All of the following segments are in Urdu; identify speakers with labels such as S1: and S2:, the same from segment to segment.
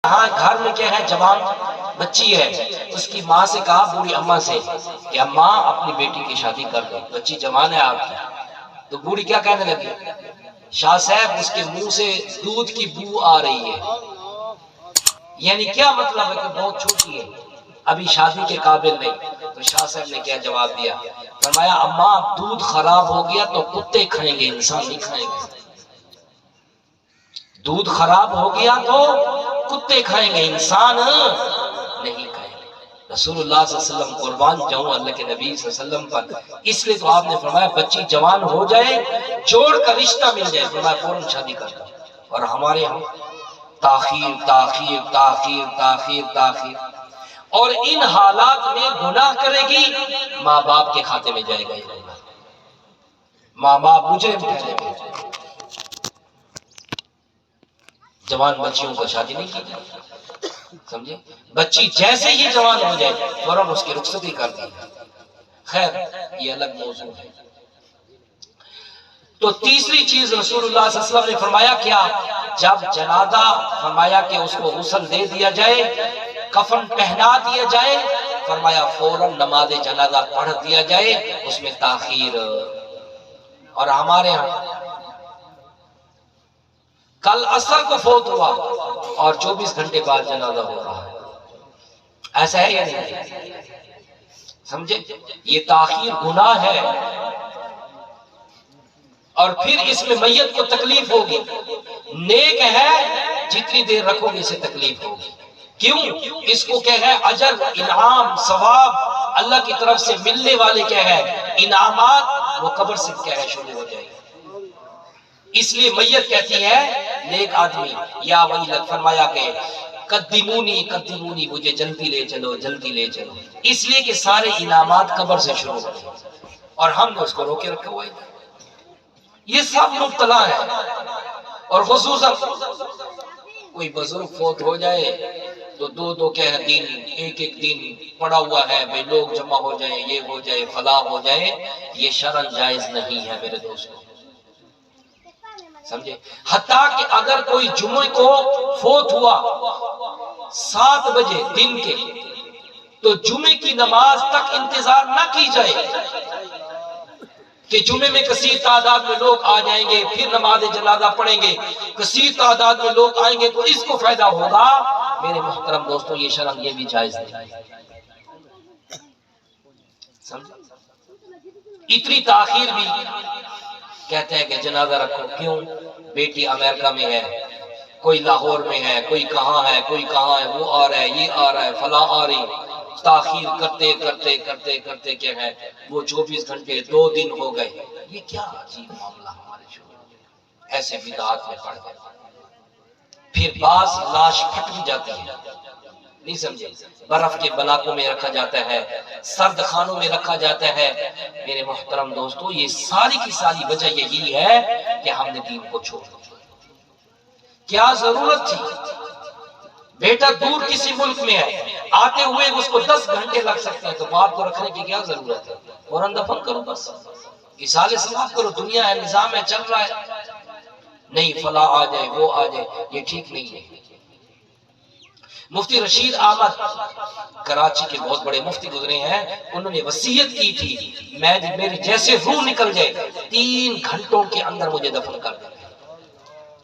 S1: ہاں گھر میں کیا ہے، جوان بچی ہے، اس کی ماں سے کہا، بوڑھی اماں سے، کہ اماں اپنی بیٹی کی شادی کر دو، بچی جوان ہے آپ کی۔ تو بوڑھی کیا کہنے لگی، شاہ صاحب اس کے منہ سے دودھ کی بو آ رہی ہے، یعنی کیا مطلب ہے کہ بہت چھوٹی ہے، ابھی شادی کے قابل نہیں۔ تو شاہ صاحب نے کیا جواب دیا، فرمایا اماں دودھ خراب ہو گیا تو کتے کھائیں گے، انسان نہیں کھائیں گے۔ دودھ خراب ہو گیا تو کتے کھائیں گے، انسان نہیں کھائیں گے۔ رسول اللہ صلی اللہ علیہ وسلم قربان جاؤں اللہ کے نبی صلی اللہ علیہ وسلم پر، اس لیے تو آپ نے فرمایا بچی جوان ہو جائے، جوڑ کا رشتہ مل جائے، فرمایا فوراً شادی کر دو۔ اور ہمارے یہاں تاخیر تاخیر تاخیر تاخیر تاخیر، اور ان حالات میں گناہ کرے گی، ماں باپ کے کھاتے میں جائے گا یہ گناہ، ماں باپ مجرم ٹھہرے گے۔ جوان بچیوں کو شادی نہیں کی جاتی، سمجھے؟ بچی جیسے ہی جوان ہو جائے فوراً اس کی رخصتی کر دی۔ خیر یہ الگ موضوع ہے۔ تو تیسری چیز رسول اللہ صلی اللہ علیہ وسلم نے فرمایا کیا، جب جنازہ، فرمایا کہ اس کو غسل دے دیا جائے، کفن پہنا دیا جائے، فرمایا فوراً نماز جنازہ پڑھ دیا جائے، اس میں تاخیر۔ اور ہمارے ہاں کل عصر کو فوت ہوا اور 24 گھنٹے بعد جنازہ ہو رہا ہے، ایسا ہے یا نہیں؟ سمجھے؟ یہ تاخیر گناہ ہے، اور پھر اس میں میت کو تکلیف ہوگی۔ نیک ہے جتنی دیر رکھو گے اسے تکلیف ہوگی، کیوں؟ اس کو کیا ہے، اجر، انعام، ثواب اللہ کی طرف سے ملنے والے کیا ہے، انعامات، وہ قبر سے کیا ہے شروع ہو جائے گی۔ اس لیے میت کہتی ہے نیک آدمی، یا ویلک، فرمایا کہ قدمونی قدمونی، مجھے جلدی لے چلو جلدی لے چلو، اس لیے کہ سارے انعامات قبر سے شروع ہوتے ہیں، اور ہم نے اس کو روکے رکھا ہوا ہے۔ یہ سب مبتلا ہے، اور خصوصاً کوئی بزرگ فوت ہو جائے تو دو کیا ہے دن، ایک دن پڑا ہوا ہے بھئی لوگ جمع ہو جائیں، یہ ہو جائے فلاح ہو جائے، یہ شرعاً جائز نہیں ہے میرے دوستوں، سمجھے؟ حتیٰ کہ اگر کوئی جمعے کو فوت ہوا 7 بجے دن کے، تو جمعے کی نماز تک انتظار نہ کی جائے کہ جمعے میں کثیر تعداد میں لوگ آ جائیں گے، پھر نماز جنازہ پڑھیں گے، کثیر تعداد میں لوگ آئیں گے تو اس کو فائدہ ہوگا۔ میرے محترم دوستوں یہ شرعاً یہ بھی جائز نہیں، سمجھے؟ اتنی تاخیر بھی کہتے ہیں کہ جنازہ رکھو، کیوں؟ بیٹی امریکہ میں ہے، کوئی لاہور میں ہے، کوئی کہاں ہے، کوئی کہاں ہے، وہ آ رہا ہے، یہ آ رہا ہے، فلاں آ رہی، تاخیر کرتے کرتے کرتے کرتے کیا ہے وہ 24 گھنٹے 2 دن ہو گئے۔ یہ کیا عجیب معاملہ ہمارے شعور، ایسے بدعات میں پڑ گئے۔ پھر بعض لاش پھٹ بھی جاتی ہے، نہیں سمجھے؟ برف کے بلاکوں میں رکھا جاتا ہے، سرد خانوں میں رکھا جاتا ہے۔ میرے محترم دوستو یہ ساری کی ساری وجہ یہی ہے کہ ہم نے دین کو چھوڑ دیا۔ کیا ضرورت تھی؟ بیٹا دور کسی ملک میں ہے، آتے ہوئے اس کو 10 گھنٹے لگ سکتے ہیں، تو باپ کو رکھنے کی کیا ضرورت ہے؟ فوراً دفن کرو، بس اصالے ثواب کرو، دنیا ہے، نظام ہے، چل رہا ہے۔ نہیں فلاں آ جائے، وہ آ جائے، یہ ٹھیک نہیں ہے۔ مفتی رشید احمد کراچی کے بہت بڑے مفتی گزرے ہیں، انہوں نے وصیت کی تھی میری جیسے روح نکل جائے 3 گھنٹوں کے اندر مجھے دفن کر دیں۔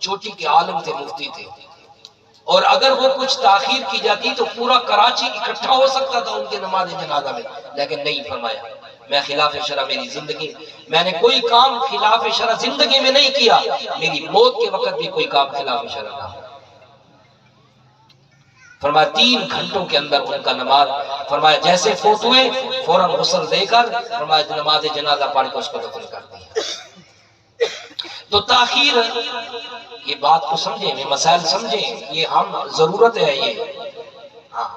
S1: چوٹی کے عالم تھے، مفتی تھے، اور اگر وہ کچھ تاخیر کی جاتی تو پورا کراچی اکٹھا ہو سکتا تھا ان کے نماز جنازہ میں، لیکن نہیں، فرمایا میں خلاف شرع میری زندگی، میں نے کوئی کام خلاف شرع زندگی میں نہیں کیا، میری موت کے وقت بھی کوئی کام خلاف شرع نہ ہو۔ فرمایا 3 گھنٹوں کے اندر ان کا نماز، فرمایا جیسے فوت ہوئے فوراً غسل دے کر فرمایا نماز جنازہ پڑھ کے اس کو دفن کر دیا۔ تو تاخیر، یہ بات کو سمجھیں، یہ مسائل سمجھیں، یہ ہم ضرورت ہے، یہ ہاں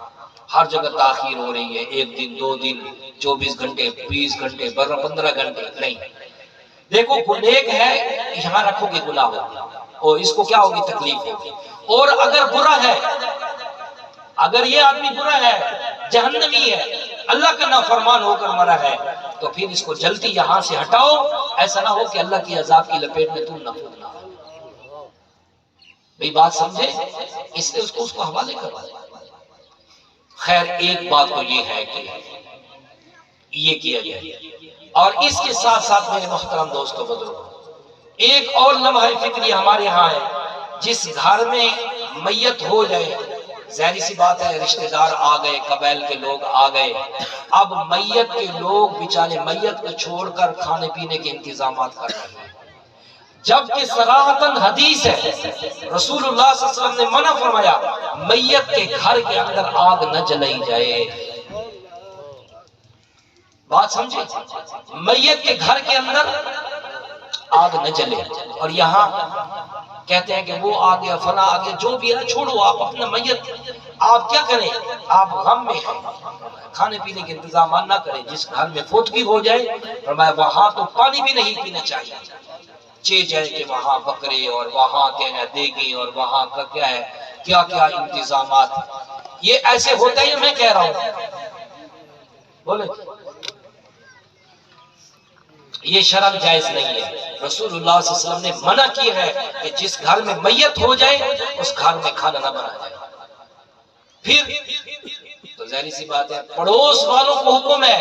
S1: ہر جگہ تاخیر ہو رہی ہے، 1 دن 2 دن 24 گھنٹے 20 گھنٹے 15 گھنٹے نہیں۔ دیکھو نیک ہے یہاں رکھو گے گناہ ہوگی، اور اس کو کیا ہوگی، تکلیف ہوگی، اور اگر برا ہے، اگر یہ آدمی برا ہے، جہنمی ہے، اللہ کا نافرمان ہو کر مرا ہے، تو پھر اس کو جلدی یہاں سے ہٹاؤ، ایسا نہ ہو کہ اللہ کی عذاب کی لپیٹ میں تم نہ پھولنا۔ بھئی بات سمجھے، اس لیے اس کو حوالے کروا دیں۔ خیر ایک بات تو یہ ہے کہ یہ کیا جائے، اور اس کے ساتھ ساتھ میرے محترم دوستو بزرگوں، ایک اور لمحہ فکری ہمارے ہاں ہے، جس گھر میں میت ہو جائے، ظاہری سی بات ہے رشتہ دار آ گئے، قبائل کے لوگ آ گئے، اب میت کے لوگ بیچارے میت کو چھوڑ کر کھانے پینے کے انتظامات کر رہے ہیں، جبکہ صراحتاً حدیث ہے، رسول اللہ صلی اللہ علیہ وسلم نے منع فرمایا میت کے گھر کے اندر آگ نہ جلائی جائے۔ بات سمجھے، میت کے گھر کے اندر آگ نہ جلے، اور یہاں کہتے ہیں کہ وہ آ گیا فلاں آ گیا، جو بھی ہے چھوڑو، آپ اپنا میت آپ کیا کریں، آپ غم میں ہیں، کھانے پینے کے انتظامات نہ کریں۔ جس گھر میں فوتگی ہو جائے فرمایا وہاں تو پانی بھی نہیں پینا چاہیے، جائے کہ وہاں بکرے اور وہاں کیا ہے دیگیں اور وہاں کا کیا ہے کیا کیا انتظامات، یہ ایسے ہوتا ہے میں کہہ رہا ہوں بولے، یہ شرم جائز نہیں ہے۔ رسول اللہ صلی اللہ علیہ وسلم نے منع کی ہے کہ جس گھر میں میت ہو جائے اس گھر میں کھانا نہ بنا جائے۔ پھر تو ظاہری سی بات ہے پڑوس والوں کو حکم ہے،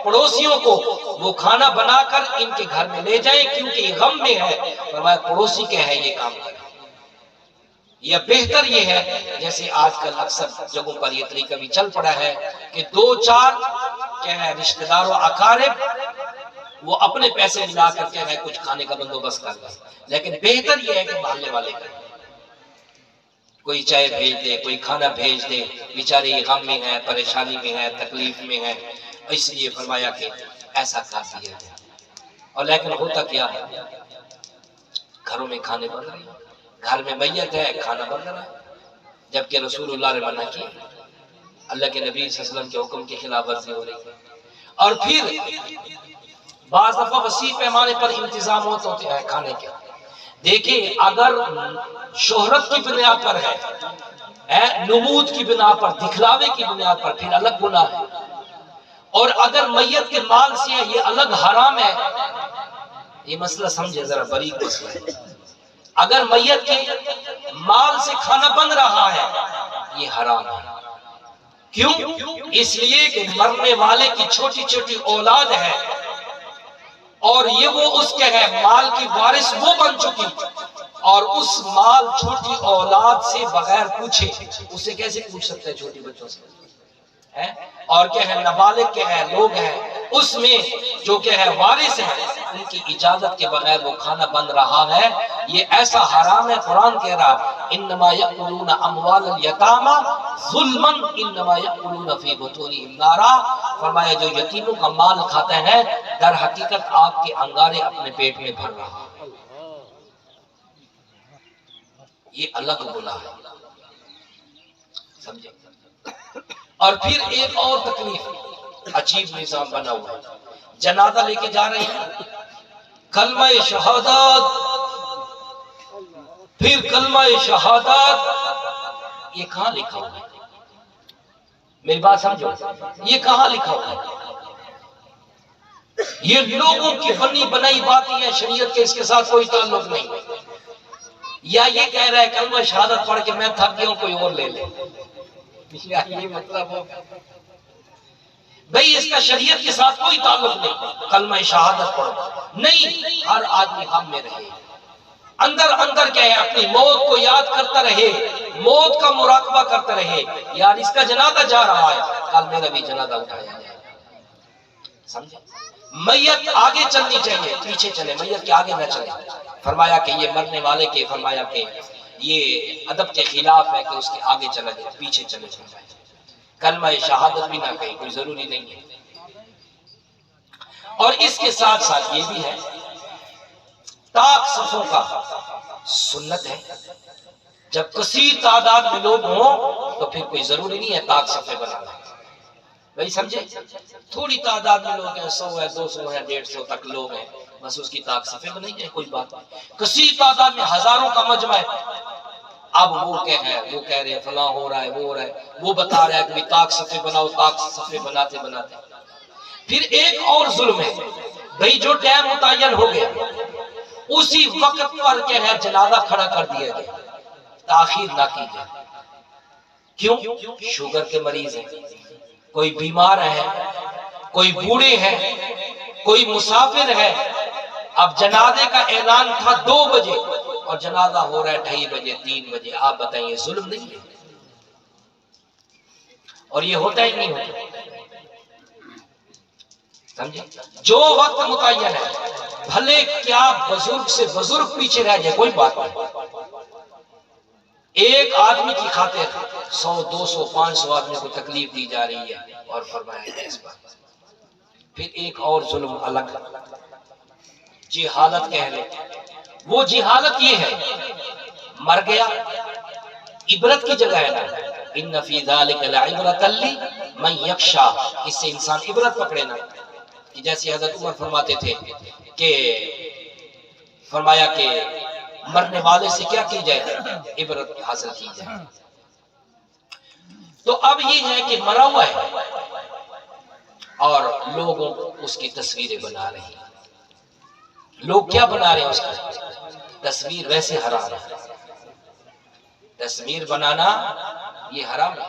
S1: پڑوسیوں کو وہ کھانا بنا کر ان کے گھر میں لے جائیں، کیونکہ یہ غم میں ہے، فرمایا پڑوسی کے ہے یہ کام کریں۔ یا بہتر یہ ہے جیسے آج کل اکثر جگہوں پر یہ طریقہ بھی چل پڑا ہے کہ دو چار کیا ہے رشتہ دار و اقارب وہ اپنے پیسے ملا کر کیا ہے کچھ کھانے کا بندوبست کر لیں، لیکن بہتر یہ ہے کہ محلے والے کریں، کوئی چائے بھیج دے، کوئی کھانا بھیج دے، بیچارے یہ غم میں ہے، پریشانی میں ہے، تکلیف میں ہے، اس لیے فرمایا کہ ایسا کر دیا جائے۔ اور لیکن ہوتا کیا ہے، گھروں میں کھانے بن رہے ہیں، گھر میں میت ہے کھانا بن رہا ہے، جبکہ رسول اللہ نے منع کیا، اللہ کے نبی صلی اللہ علیہ وسلم کے حکم کی خلاف ورزی ہو رہی ہے۔ اور پھر بعض دفعہ وسیع پیمانے پر انتظام ہوتے ہیں کھانے کے، دیکھیں اگر شہرت کی بنیاد پر ہے، نمود کی بنا پر، دکھلاوے کی بنیاد پر، پھر الگ گناہ ہے، اور اگر میت کے مال سے ہے یہ الگ حرام ہے۔ یہ مسئلہ سمجھے ذرا، باریک مسئلہ ہے۔ اگر میت کے مال سے کھانا بن رہا ہے یہ حرام ہے، کیوں؟ اس لیے کہ مرنے والے کی چھوٹی چھوٹی اولاد ہے، اور یہ وہ اس کے ہے مال کی وارث وہ بن چکی، اور اس مال چھوٹی اولاد سے بغیر پوچھے، اسے کیسے پوچھ سکتا ہے چھوٹی بچوں سے؟ اور کیا ہے نابالغ کے ہے لوگ ہیں، اس میں جو کہ ہے وارث ہیں، ان کی اجازت کے بغیر وہ کھانا بن رہا ہے، یہ ایسا حرام ہے۔ قرآن کہہ رہا انما یأکلون اموال الیتامی ظلما انما یأکلون فی بطونہم نارا، فرمایا جو یتیموں کا مال کھاتے ہیں در حقیقت آپ کے انگارے اپنے پیٹ میں بھر رہا ہے، یہ الگ گناہ ہے، سمجھے۔ اور پھر ایک اور تکلیف، عجیب نظام بنا ہوا ہے، جنازہ لے کے جا رہے ہیں، کلمہ شہادت، پھر کلمہ شہادت، یہ کہاں لکھا ہوا ہے؟ میری بات سمجھو، یہ کہاں لکھا ہوا ہے؟ یہ لوگوں کی بنی بنائی باتیں ہیں، شریعت کے اس کے ساتھ کوئی تعلق نہیں۔ یا یہ کہہ رہا ہے کلمہ شہادت پڑھ کے میں تھک گیا ہوں کوئی اور لے لے، یہ مطلب ہوگا بھئی اس کا شریعت کے ساتھ کوئی تعلق نہیں۔ کلمہ شہادت پڑھو نہیں، ہر آدمی غم میں رہے، اندر اندر کیا ہے اپنی موت کو یاد کرتا رہے، موت کا مراقبہ کرتا رہے، یار اس کا جنازہ جا رہا ہے، کل میرا بھی جنازہ اٹھایا جائے، سمجھے۔ میت آگے چلنی چاہیے، پیچھے چلے، میت کے آگے نہ چلے۔ فرمایا کہ یہ مرنے والے کے، فرمایا کہ یہ ادب کے خلاف ہے کہ اس کے آگے چلا جائے، پیچھے چلے جائے، کلمہ شہادت بھی نہ کہیں، کوئی ضروری نہیں ہے۔ اور اس کے ساتھ ساتھ یہ بھی ہے طاق صفوں کا سنت ہے، جب کثیر تعداد میں لوگ ہوں تو پھر کوئی ضروری نہیں ہے طاق صفے بنانا، بھائی سمجھے، تھوڑی تعداد میں لوگ ہیں، 100 ہے، 200 ہے، 150 تک لوگ ہیں، بس اس کی طاق صفے بنائی جائے، کوئی بات نہیں۔ کثیر تعداد میں ہزاروں کا مجمع ہے، اب وہ کہہ رہے ہیں فلاں ہو رہا ہے، وہ ہو رہا ہے، وہ بتا رہا ہے کہ طاق صفے بناؤ، طاق صفے بناتے بناتے پھر ایک اور ظلم ہے، بھئی جو ٹائم متعین ہو گیا اسی وقت پر کیا ہے جنازہ کھڑا کر دیا گیا، تاخیر نہ کی جائے. کیوں؟ شوگر کے مریض ہیں، کوئی بیمار ہے، کوئی بوڑھے ہیں، کوئی مسافر ہے. اب جنازے کا اعلان تھا 2 بجے اور جنازہ ہو رہا ہے 2:30 بجے 3 بجے. آپ بتائیے ظلم نہیں ہے؟ اور یہ ہوتا ہی نہیں ہوتا. سمجھے؟ جو وقت متعین ہے، بھلے کیا بزرگ سے بزرگ پیچھے رہ جائے کوئی بات نہیں. ایک آدمی کی خاطر 100 200 500 آدمی کو تکلیف دی جا رہی ہے اور فرمایا گیا اس بات. پھر ایک اور ظلم الگ، جہالت کہہ لیں. وہ جہالت یہ ہے، مر گیا عبرت کی جگہ ہے نا. ان فی ذلک لعبرۃ لمن یخشی، اس سے انسان عبرت پکڑے نا. کہ جیسے حضرت عمر فرماتے تھے کہ فرمایا کہ مرنے والے سے کیا کی جائے؟ عبرت حاصل کی جائے. تو اب یہ ہے کہ مرا ہوا ہے اور لوگوں اس کی تصویریں بنا رہے ہیں. لوگ کیا بنا رہے ہیں؟ اس کی تصویر. ویسے حرام ہے، تصویر بنانا یہ حرام ہے.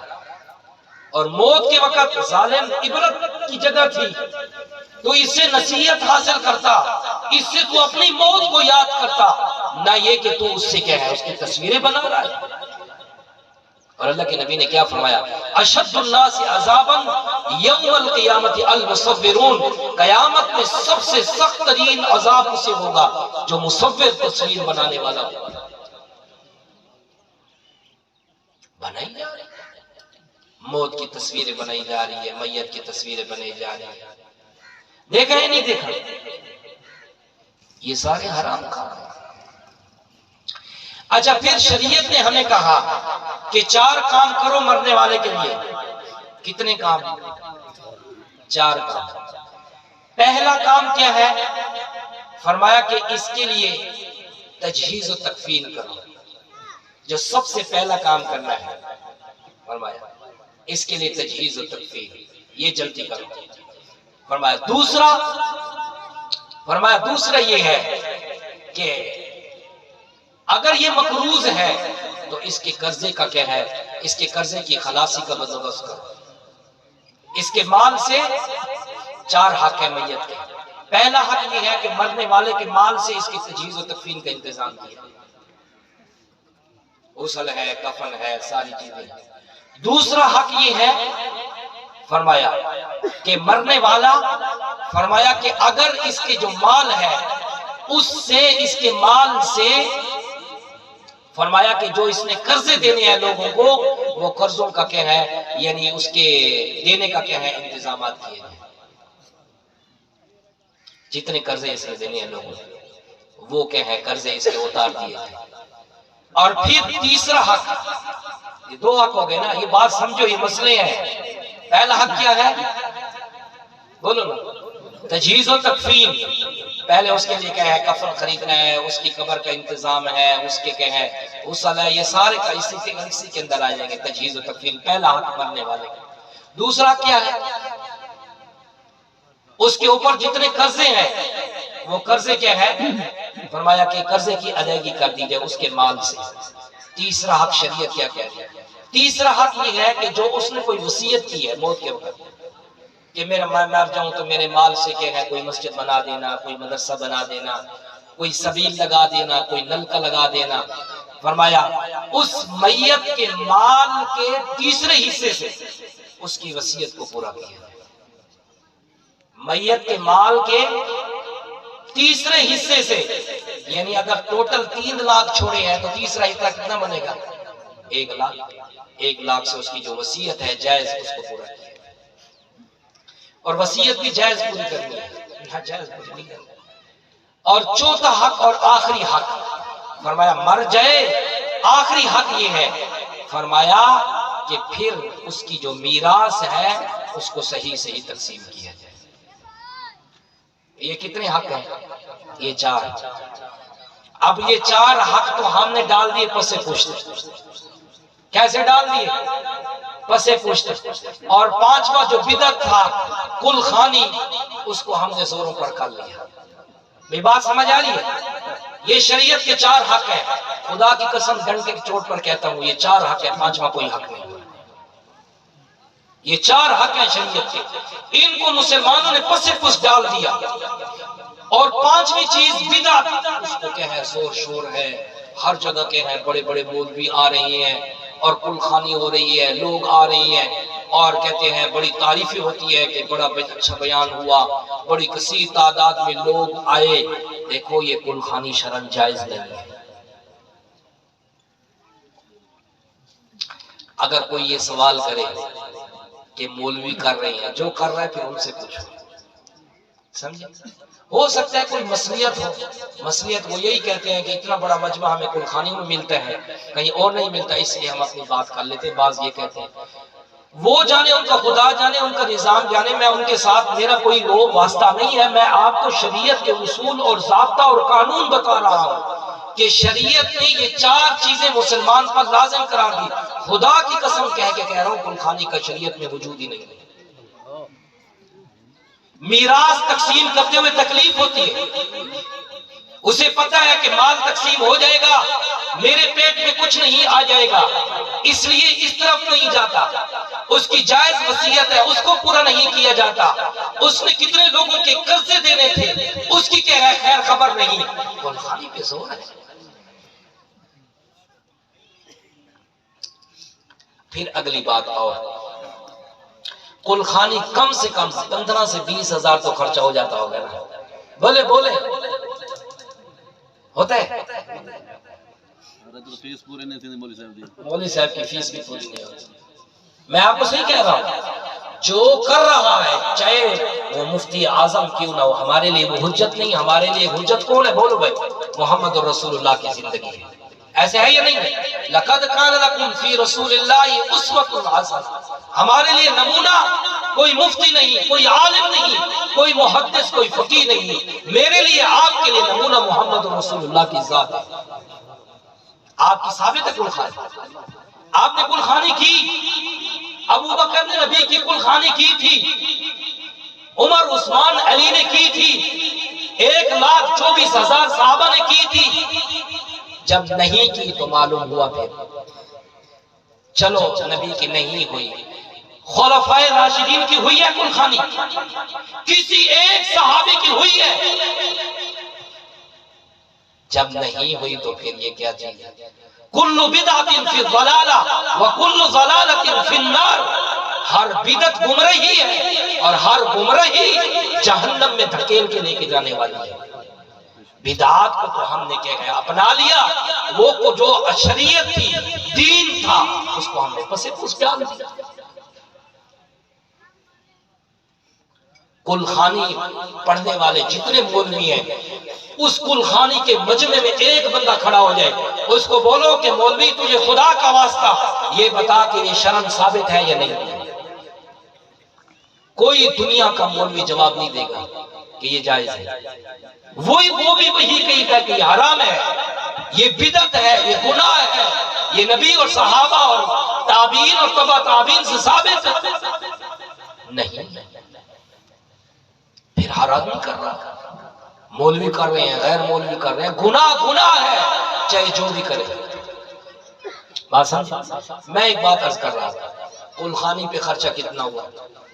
S1: اور موت کے وقت ظالم عبرت کی جگہ تھی تو اس سے نصیحت حاصل کرتا، اس سے تو اپنی موت کو یاد کرتا، نہ یہ کہ تو اس سے کیا ہے، اس کی تصویریں بنا رہا ہے. اور اللہ کے نبی نے کیا فرمایا؟ اشد الناس عذابا یوم القیامت المصورون، قیامت میں سب سے سخت ترین عذاب اسے ہوگا جو مصور تصویر بنانے والا ہوگا. بنائی جا رہی ہے، موت کی تصویریں بنائی جا رہی ہے، میت کی تصویریں بنائی جا رہی ہیں. دیکھا ہے نہیں دیکھا؟ یہ سارے حرام کام ہیں. اچھا پھر شریعت نے ہمیں کہا کہ 4 کام کرو مرنے والے کے لیے. کتنے کام؟ 4 کام. پہلا کام کیا ہے؟ فرمایا کہ اس کے لیے تجہیز و تکفین کرو. جو سب سے پہلا کام کرنا ہے فرمایا اس کے لیے تجہیز و تکفین، یہ جلدی کرو. فرمایا دوسرا یہ ہے کہ اگر یہ مقروض ہے تو اس کے قرضے کا کیا ہے؟ اس کے قرضے کی خلاصی کا بندوبست کرو. اس کے مال سے 4 حق ہے میت کے. پہلا حق یہ ہے کہ مرنے والے کے مال سے اس کی تجہیز و تکفین کا انتظام کیا. غسل ہے، کفن ہے، ساری چیزیں. دوسرا حق یہ ہے فرمایا کہ مرنے والا فرمایا کہ اگر اس کے جو مال ہے اس سے، اس کے مال سے فرمایا کہ جو اس نے قرضے دینے ہیں لوگوں کو، وہ قرضوں کا کیا ہے، یعنی اس کے دینے کا کیا ہے، انتظامات کیے ہیں. جتنے قرضے اس نے دینے ہیں لوگوں کو وہ کیا ہے، قرضے اس کے اتار دیے ہیں. اور پھر تیسرا حق، یہ 2 حق ہو گئے نا. یہ بات سمجھو، یہ مسئلے ہیں. پہلا حق کیا ہے؟ بولو نا. تجہیز و تکفین. پہلے اس کے لیے کیا ہے، کفن خریدنا ہے، اس کی قبر کا انتظام ہے، اس کے کیا ہے غسل ہے، یہ سارے کا اسی کے اندر آ جائیں گے. تجہیز و تکفین پہلا حق مرنے والے کا. دوسرا کیا ہے؟ اس کے اوپر جتنے قرضے ہیں وہ قرضے کیا ہے؟ فرمایا کہ قرضے کی ادائیگی کر دی جائے اس کے مال سے. تیسرا حق شریعت کیا کہہ رہی ہے؟ تیسرا حق یہ ہے کہ جو اس نے کوئی وصیت کی ہے موت کے وقت کہ میں مر جاؤں تو میرے مال سے کیا ہے، کوئی مسجد بنا دینا، کوئی مدرسہ بنا دینا، کوئی سبیل لگا دینا، کوئی نلکا لگا دینا. فرمایا اس میت کے مال کے تیسرے حصے سے اس کی وصیت کو پورا کیا جائے. میت کے مال کے تیسرے حصے سے، یعنی اگر ٹوٹل 3 لاکھ چھوڑے ہیں تو تیسرا حصہ کتنا بنے گا؟ 1 لاکھ. 1 لاکھ سے اس کی جو وصیت ہے جائز اس کو پورا کیا. اور وصیت بھی جائز پوری کرنی ہے، جائز پوری نہیں کرنی. اور چوتھا حق اور آخری حق فرمایا مر جائے، آخری حق یہ ہے فرمایا کہ پھر اس کی جو میراث ہے اس کو صحیح صحیح تقسیم کیا جائے. یہ کتنے حق ہیں؟ یہ 4. اب یہ 4 حق تو ہم نے ڈال دیے پسے پوچھتے. کیسے ڈال دیے؟ پسے پوچھتے. اور 5واں جو بدعت تھا کل خانی، اس کو ہم نے زوروں پر کر لیا. یہ بات سمجھ آ رہی ہے؟ یہ شریعت کے 4 حق ہیں، خدا کی قسم ڈنڈے کی چوٹ پر کہتا ہوں یہ 4 حق ہیں، 5واں کوئی حق نہیں۔ یہ 4 حق ہیں شریعت کے، ان کو مسلمانوں نے پس پس ڈال دیا۔ اور 5ویں چیز بدعت، اس کو کیا ہے، زور شور ہے، ہر جگہ کے ہیں، بڑے بڑے مولوی آ رہے ہیں اور کل خانی ہو رہی ہے، لوگ آ رہے ہیں اور کہتے ہیں بڑی تعریفیں ہوتی ہے کہ بڑا اچھا بیان ہوا، بڑی کثیر تعداد میں لوگ آئے۔ دیکھو یہ کل خانی شرعاً جائز نہیں ہے۔ اگر کوئی یہ سوال کرے کہ مولوی کر رہے ہیں، جو کر رہا ہے پھر ان سے پوچھو، سمجھے؟ ہو سکتا ہے کوئی مصلیت ہو، مصلیت وہ یہی کہتے ہیں کہ اتنا بڑا مجمع ہمیں کل خانی میں ملتا ہے، کہیں اور نہیں ملتا، اس لیے ہم اپنی بات کر لیتے ہیں۔ بعض یہ کہتے ہیں، وہ جانے، ان کا خدا جانے، ان کا نظام جانے، میں ان کے ساتھ میرا کوئی وہ واسطہ نہیں ہے۔ میں آپ کو شریعت کے اصول اور ضابطہ اور قانون بتا رہا ہوں کہ شریعت نے یہ 4 چیزیں مسلمان پر لازم قرار دی۔ خدا کی قسم کہہ کے کہہ رہا ہوں کل خانی کا شریعت میں وجود ہی نہیں ہے۔ میراث تقسیم کرتے ہوئے تکلیف ہوتی ہے، اسے پتہ ہے کہ مال تقسیم ہو جائے گا، میرے پیٹ میں کچھ نہیں آ جائے گا، اس لیے اس طرف نہیں جاتا۔ اس کی جائز وصیت ہے، اس کو پورا نہیں کیا جاتا۔ اس نے کتنے لوگوں کے قرضے دینے تھے، اس کی کیا ہے خیر خبر نہیں۔ کل خانی پہ زور ہے۔ پھر اگلی بات اور، کل خانی کم سے کم 15 سے 20 ہزار تو خرچہ ہو جاتا ہوگا نا؟ بولے بولے ہوتا ہے؟ مولوی صاحب کی فیس بھی پوری نہیں ہوتی۔ میں آپ کو صحیح کہہ رہا ہوں، جو کر رہا ہے چاہے وہ مفتی اعظم کیوں نہ ہو، ہمارے لیے وہ حجت نہیں۔ ہمارے لیے حجت کون ہے؟ بولو بھائی، محمد رسول اللہ کی زندگی ہے۔ ایسے ہے یا نہیں ہے؟ لقد کان لکم فی رسول اللہ اسوۃ حسنہ، ہمارے لیے نمونہ کوئی مفتی نہیں، کوئی عالم نہیں، کوئی محدث، کوئی فقیہ نہیں۔ میرے لیے، آپ کے لیے نمونہ محمد رسول اللہ کی ذات ہے۔ آپ کی ثابت ہے کل خانی، آپ نے کل خانی کی، ابو بکر نے نبی کی کل خانی کی تھی، عمر عثمان علی نے کی تھی، 1,24,000 صحابہ نے کی تھی۔ جب نہیں کی تو معلوم ہوا پھر چلو نبی کی نہیں ہوئی، خلفائے راشدین کی ہوئی ہے کل خانی، کسی ایک صحابی کی ہوئی ہے۔ جب نہیں ہوئی تو پھر یہ کیا چیز ہے؟ کل بدعت فی الضلالہ وکل ضلالۃ فی النار، ہر بدعت گمراہی ہے اور ہر گمراہی جہنم میں دھکیل کے لے کے جانے والی ہے۔ بدعات کو تو ہم نے کیا اپنا لیا، وہ کو جو شریعت تھی، دین تھا، اس کو ہم نے پس پس ڈال دیا۔ کل خانی پڑھنے والے جتنے مولوی ہیں، اس کل خانی کے مجمع میں ایک بندہ کھڑا ہو جائے، اس کو بولو کہ مولوی تجھے خدا کا واسطہ یہ بتا کہ یہ شرم ثابت ہے یا نہیں، کوئی دنیا کا مولوی جواب نہیں دے گا کہ یہ جائز ہے۔ وہ بھی وہی کہی کہ یہ حرام ہے، یہ بدعت ہے، یہ گناہ ہے، یہ نبی اور صحابہ اور تابعین اور تبع تابعین سے ثابت نہیں۔ پھر ہر آدمی کر رہا ہے، مولوی کر رہے ہیں، غیر مولوی کر رہے ہیں، گناہ ہے، چاہے جو بھی کرے۔ بات سمجھ؟ میں ایک بات عرض کر رہا تھا، کل خانی پہ خرچہ کتنا ہوا؟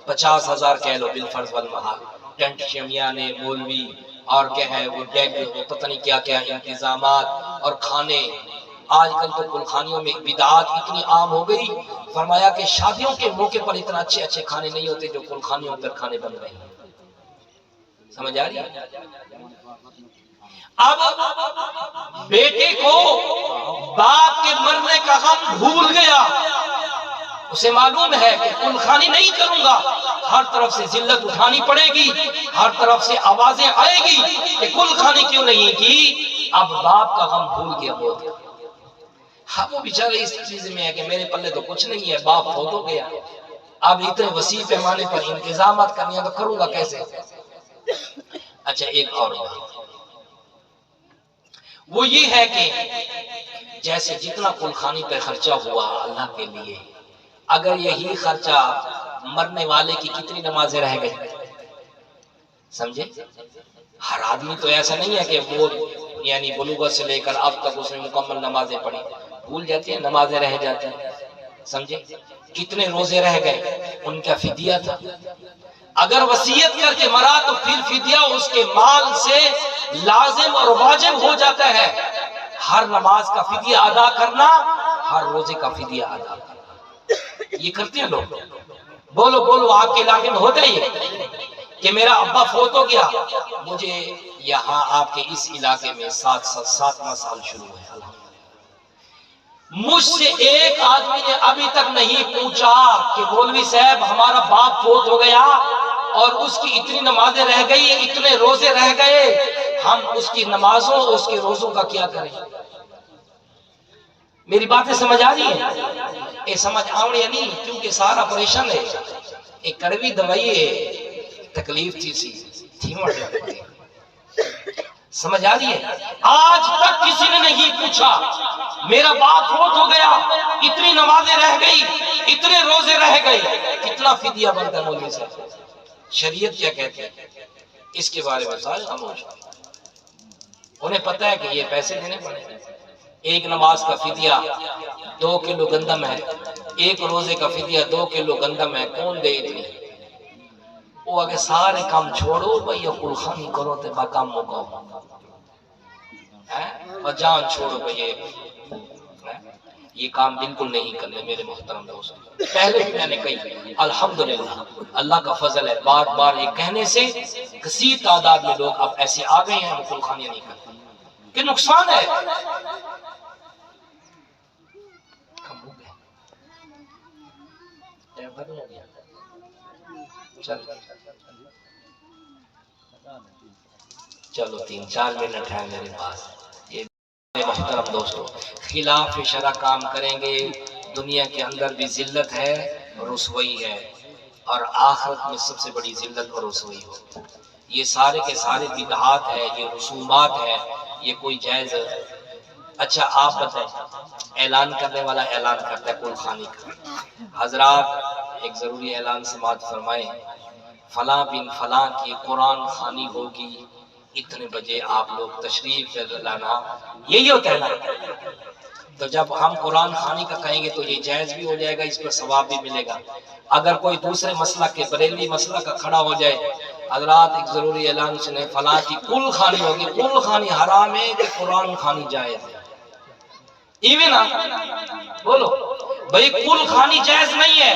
S1: 50,000 کہہ لو بالفرض والمحال، ٹینٹ شمیانے، مولوی اور کیا ہے وہ ڈیگ، پتہ نہیں کیا کیا انتظامات اور کھانے۔ آج کل تو کل خانیوں میں بدعات اتنی عام ہو گئی، فرمایا کہ شادیوں کے موقع پر اتنا اچھے اچھے کھانے نہیں ہوتے جو کل خانیوں پر کھانے بن رہے ہیں۔ سمجھ آ رہی ہے؟ اب بیٹے کو باپ کے مرنے کا غم بھول گیا، اسے معلوم ہے کہ کل خانی نہیں کروں گا، ہر طرف سے ذلت اٹھانی پڑے گی، ہر طرف سے آوازیں آئے گی کہ کل خانی کیوں نہیں کی۔ اب باپ کا غم بھول گیا بہت۔ ہاں وہ بیچارے اس چیز میں ہے کہ میرے پلے تو کچھ نہیں ہے، باپ فوت ہو گیا، اب اتنے وسیع پیمانے پر انتظامات کرنے تو کروں گا کیسے؟ اچھا ایک اور بات وہ یہ ہے کہ جیسے جتنا کل خانی پہ خرچہ ہوا اللہ کے لیے، اگر یہی خرچہ مرنے والے کی کتنی نمازیں رہ گئی؟ سمجھے؟ ہر آدمی تو ایسا نہیں ہے کہ وہ یعنی بلوغت سے لے کر اب تک اس نے مکمل نمازیں پڑھی، بھول جاتی ہیں، نمازیں رہ جاتی ہیں، سمجھے؟ کتنے روزے رہ گئے، ان کا فدیہ تھا۔ اگر وصیت کر کے مرا تو پھر فدیہ اس کے مال سے لازم اور واجب ہو جاتا ہے۔ ہر نماز کا فدیہ ادا کرنا، ہر روزے کا فدیہ ادا کرنا، یہ کرتے ہیں لوگ۔ بولو بولو، آپ کے علاقے میں ہوتا ہے یہ کہ میرا ابا فوت ہو گیا، مجھے یہاں آپ کے اس علاقے میں 7واں سال شروع ہے الحمدللہ، مجھ سے ایک آدمی نے ابھی تک نہیں پوچھا کہ مولوی صاحب ہمارا باپ فوت ہو گیا اور اس کی اتنی نمازیں رہ گئی، اتنے روزے رہ گئے، ہم اس کی نمازوں اس کے روزوں کا کیا کریں؟ میری باتیں سمجھ آ رہی ہیں؟ اے سمجھ آوڑی نہیں، کیونکہ سارا پریشان ہے، ایک کڑوی دوائی ہے، تکلیف تھی مٹے، سمجھ آ رہی ہے؟ آج تک کسی نے نہیں پوچھا میرا باپ فوت ہو گیا، اتنی نمازیں رہ گئی، اتنے روزے رہ گئے، کتنا فدیہ بنتا ہے مولوی صاحب؟ شریعت کیا کہتے ہیں اس کے بارے میں؟ سارے خاموش، انہیں پتہ ہے کہ یہ پیسے دینے پڑے، ایک نماز کا فدیہ 2 کلو گندم ہے، ایک روزے کا فدیہ 2 کلو گندم ہے، کون دے اتنی؟ وہ اگر سارے کام چھوڑو بھئی قل خانی کرو تے با کام مکو، اور جان چھوڑو بھئی یہ کام بالکل نہیں کرنے میرے محترم دوست۔ پہلے بھی میں نے کہی الحمدللہ اللہ کا فضل ہے، بار بار یہ کہنے سے کثیر تعداد میں لوگ اب ایسے آ گئے ہیں وہ قل خانیاں نہیں کرتے، کہ نقصان ہے۔ چلو 3-4 منٹ ہیں میرے پاس۔ یہ محترم دوستو، خلاف شرع کام کریں گے، دنیا کے اندر بھی ذلت ہے، رسوائی ہے، اور آخرت میں سب سے بڑی ذلت اور رسوائی ہو۔ یہ سارے کے سارے بدعات ہے، یہ رسومات ہے، یہ کوئی جائز ہے؟ اچھا آپ بتائیں، اعلان کرنے والا اعلان کرتا ہے قل خانی کا، حضرات ایک ضروری اعلان سماعت فرمائیں، فلاں بن فلاں کی قرآن خوانی ہوگی، اتنے بجے آپ لوگ تشریف لانا، یہی ہوتا ہے نا؟ تو جب ہم قرآن خوانی کا کہیں گے تو یہ جائز بھی ہو جائے گا، اس پر ثواب بھی ملے گا۔ اگر کوئی دوسرے مسلک کے بریلوی مسلک کا کھڑا ہو جائے، حضرات ایک ضروری اعلان سنیں، فلاں کی قل خوانی ہوگی، قل خوانی حرام ہے کہ قرآن خوانی جائز ہے؟ ایویں نا بولو بھئی، قل خوانی جائز نہیں ہے،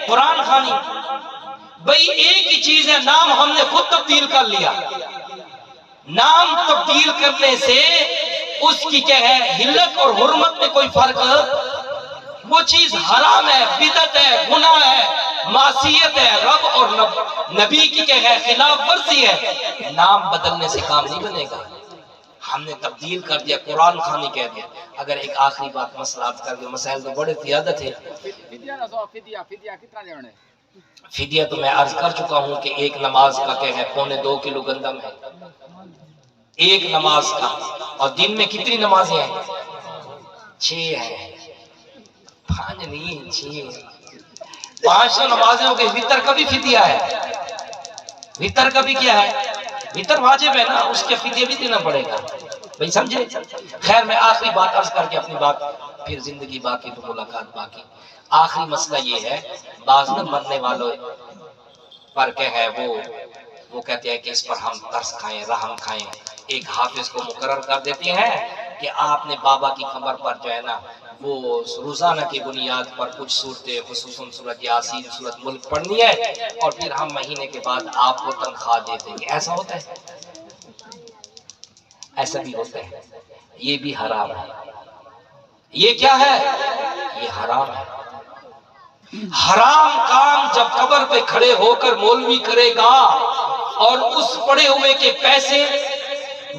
S1: قرآن خوانی بھئی ایک ہی چیز ہے، نام ہم نے خود تبدیل کر لیا، نام تبدیل کرنے سے اس کی کیا ہے حلت اور حرمت میں کوئی فرق؟ وہ چیز حرام ہے، بدعت ہے، گناہ ہے، معصیت ہے، رب اور نبی کی کیا ہے خلاف ورزی ہے، نام بدلنے سے کام نہیں بنے گا۔ ہم نے تبدیل کر دیا، قرآن خوانی کہہ دیا۔ اگر ایک آخری بات مسئلات کر دیا، مسائل تو بڑے زیادہ تھے۔ فدیہ تو میں عرض کر چکا ہوں کہ ایک نماز کا کیا ہے 2.25 کلو گندم ہے، ایک نماز کا، اور دن میں کتنی نمازیں ہیں؟ 6 ہیں، 5 نہیں 6، 500 نمازیں ہو گئی۔ وتر کا بھی فدیہ ہے، وتر کا بھی کیا ہے؟ وتر واجب ہے نا، اس کے فدیہ بھی دینا پڑے گا، بھئی سمجھے؟ خیر میں آخری بات عرض کر کے اپنی بات، پھر زندگی باقی تو ملاقات باقی۔ آخری مسئلہ یہ ہے، بعض نہ مرنے والوں پر کیا ہے وہ کہتے ہیں کہ اس پر ہم ترس کھائیں، رحم کھائیں۔ ایک حافظ کو مقرر کر دیتے ہیں کہ آپ نے بابا کی قبر پر جو ہے نا وہ روزانہ کی بنیاد پر کچھ صورتیں، خصوصاً سورۃ یاسین، سورۃ ملک پڑھنی ہے، اور پھر ہم مہینے کے بعد آپ کو تنخواہ دے دیں گے۔ ایسا ہوتا ہے؟ ایسا بھی ہوتا ہے، یہ بھی حرام ہے۔ یہ کیا ہے؟ یہ حرام ہے۔ حرام کام جب قبر پہ کھڑے ہو کر مولوی کرے گا اور اس پڑے ہوئے کے پیسے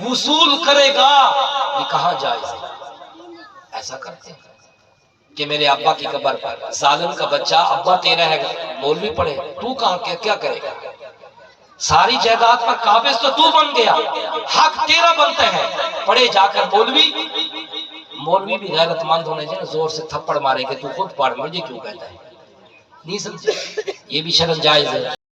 S1: وصول کرے گا، یہ کہاں جائز ہے؟ ایسا کرتے ہیں کہ میرے ابا کی قبر پر ظالم کا بچہ ابا تیرا ہے مولوی پڑھے، تو کہاں کیا کرے گا؟ ساری جائیداد پر قابض تو بن گیا، حق تیرا بنتا ہے، پڑھے جا کر مولوی بھی غیرت مند ہونے چاہیے، زور سے تھپڑ مارے کہ تو خود پڑھ، مجھے کیوں کہتا ہے؟ نہیں سمجھے؟ یہ بھی شرم جائز ہے۔